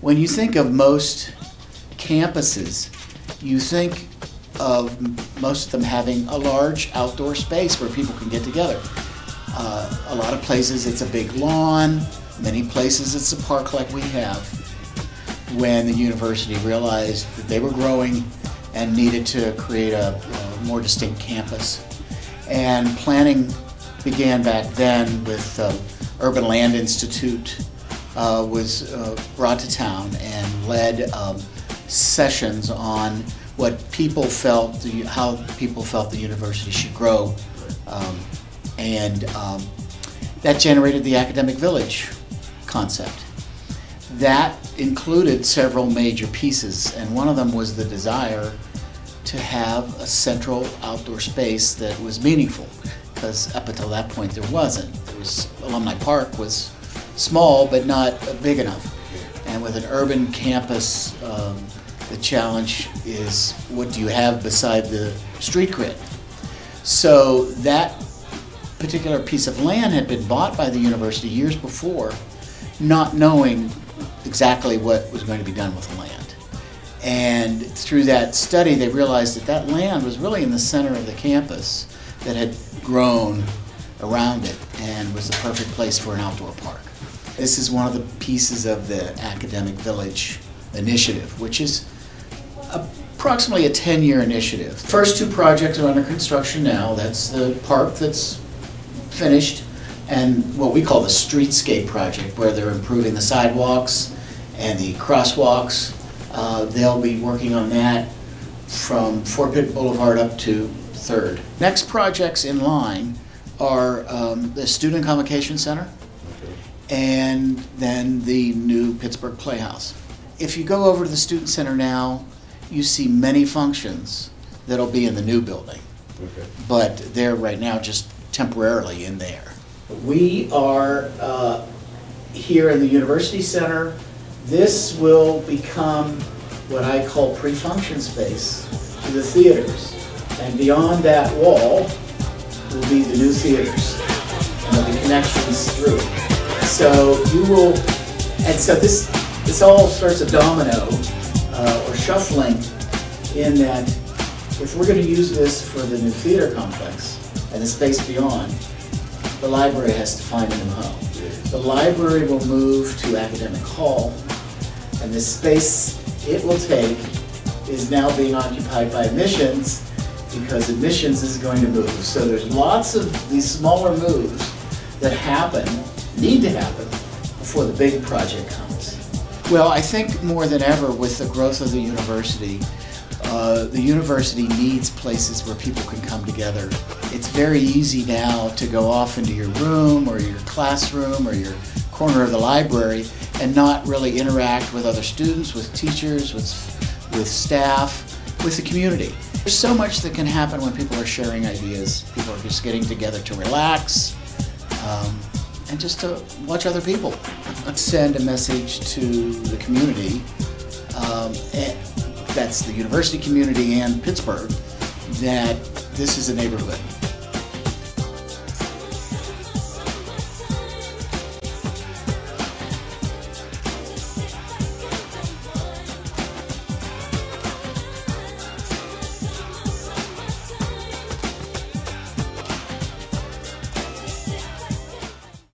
When you think of most campuses, you think of most of them having a large outdoor space where people can get together. A lot of places it's a big lawn, many places it's a park like we have. When the university realized that they were growing and needed to create a more distinct campus. And planning began back then with Urban Land Institute was brought to town and led sessions on what people felt, how people felt the university should grow, and that generated the academic village concept. That included several major pieces, and one of them was the desire to have a central outdoor space that was meaningful, because up until that point there wasn't. Alumni Park was small but not big enough. And with an urban campus, the challenge is, what do you have beside the street grid? So that particular piece of land had been bought by the university years before, not knowing exactly what was going to be done with the land. And through that study, they realized that that land was really in the center of the campus that had grown around it and was the perfect place for an outdoor park. This is one of the pieces of the Academic Village initiative, which is approximately a 10-year initiative. First two projects are under construction now. That's the park that's finished, and what we call the streetscape project, where they're improving the sidewalks and the crosswalks. They'll be working on that from Fort Pitt Boulevard up to 3rd. Next projects in line are the Student Convocation Center and then the new Pittsburgh Playhouse. If you go over to the Student Center now, you see many functions that'll be in the new building, but they're right now just temporarily in there. We are here in the University Center. This will become what I call pre-function space to the theaters. And beyond that wall will be the new theaters. And there'll be connections through. So you will, and so this all starts a domino or shuffling in that if we're going to use this for the new theater complex and the space beyond, the library has to find a new home. The library will move to Academic Hall, and the space it will take is now being occupied by admissions, because admissions is going to move. So there's lots of these smaller moves that need to happen before the big project comes. Well, I think more than ever with the growth of the university needs places where people can come together. It's very easy now to go off into your room or your classroom or your corner of the library and not really interact with other students, with teachers, with staff, with the community. There's so much that can happen when people are sharing ideas. People are just getting together to relax and just to watch other people. Send a message to the community, that's the university community and Pittsburgh, that this is a neighborhood.